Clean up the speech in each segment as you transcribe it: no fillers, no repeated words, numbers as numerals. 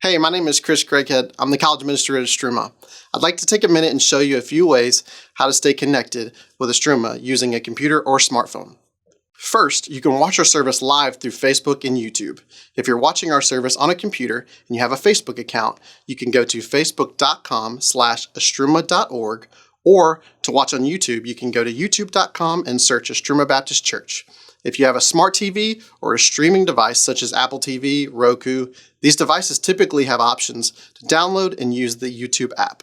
Hey, my name is Chris Craighead. I'm the college administrator at Istrouma. I'd like to take a minute and show you a few ways how to stay connected with Istrouma using a computer or smartphone. First, you can watch our service live through Facebook and YouTube. If you're watching our service on a computer and you have a Facebook account, you can go to facebook.com/istrouma.org, or to watch on YouTube, you can go to youtube.com and search Istrouma Baptist Church. If you have a smart TV or a streaming device such as Apple TV, Roku, these devices typically have options to download and use the YouTube app.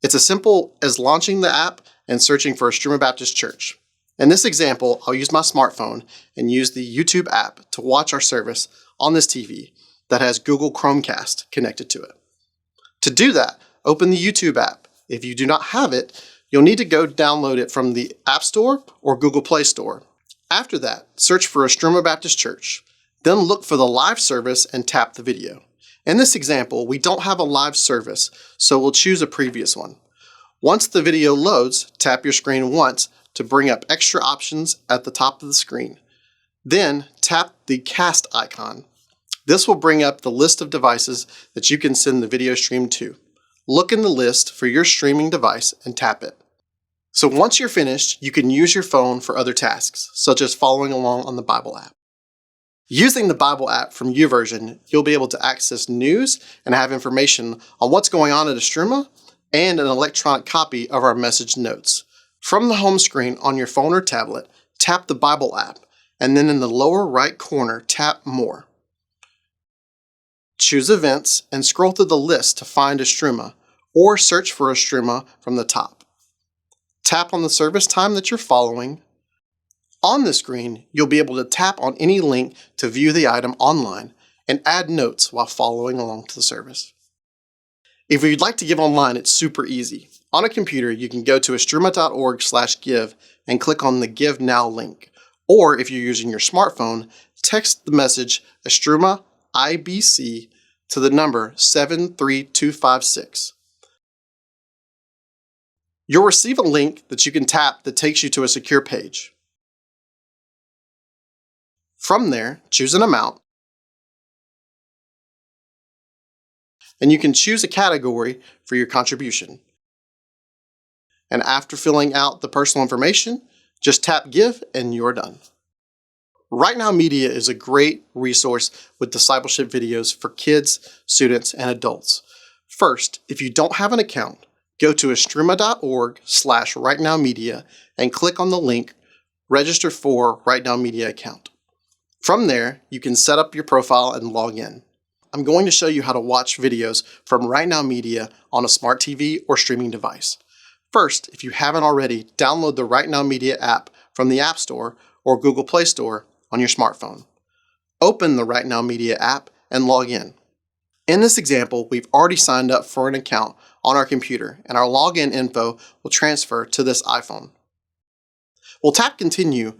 It's as simple as launching the app and searching for Istrouma Baptist Church. In this example, I'll use my smartphone and use the YouTube app to watch our service on this TV that has Google Chromecast connected to it. To do that, open the YouTube app. If you do not have it, you'll need to go download it from the App Store or Google Play Store. After that, search for Istrouma Baptist Church. Then look for the live service and tap the video. In this example, we don't have a live service, so we'll choose a previous one. Once the video loads, tap your screen once to bring up extra options at the top of the screen. Then tap the cast icon. This will bring up the list of devices that you can send the video stream to. Look in the list for your streaming device and tap it. So once you're finished, you can use your phone for other tasks, such as following along on the Bible app. Using the Bible app from YouVersion, you'll be able to access news and have information on what's going on at Istrouma and an electronic copy of our message notes. From the home screen on your phone or tablet, tap the Bible app, and then in the lower right corner, tap More. Choose Events and scroll through the list to find Istrouma, or search for Istrouma from the top. Tap on the service time that you're following. On the screen, you'll be able to tap on any link to view the item online and add notes while following along to the service. If you'd like to give online, it's super easy. On a computer, you can go to istrouma.org/give and click on the Give Now link. Or if you're using your smartphone, text the message Istrouma IBC to the number 73256. You'll receive a link that you can tap that takes you to a secure page. From there, choose an amount, and you can choose a category for your contribution. And after filling out the personal information, just tap Give and you're done. Right Now Media is a great resource with discipleship videos for kids, students, and adults. First, if you don't have an account, go to istrouma.org/rightnowmedia and click on the link Register for Right Now Media account. From there, you can set up your profile and log in. I'm going to show you how to watch videos from Right Now Media on a smart TV or streaming device. First, if you haven't already, download the Right Now Media app from the App Store or Google Play Store on your smartphone. Open the Right Now Media app and log in. In this example, we've already signed up for an account on our computer, and our login info will transfer to this iPhone. We'll tap Continue.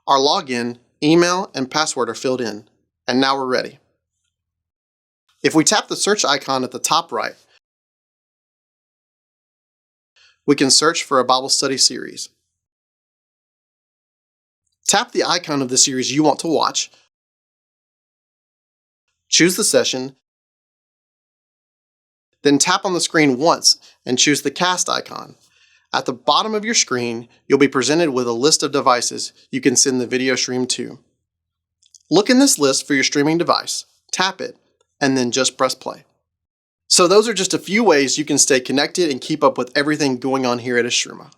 Our login, email, and password are filled in, and now we're ready. If we tap the search icon at the top right, we can search for a Bible study series. Tap the icon of the series you want to watch, choose the session, then tap on the screen once and choose the cast icon. At the bottom of your screen, you'll be presented with a list of devices you can send the video stream to. Look in this list for your streaming device, tap it, and then just press play. So those are just a few ways you can stay connected and keep up with everything going on here at Istrouma.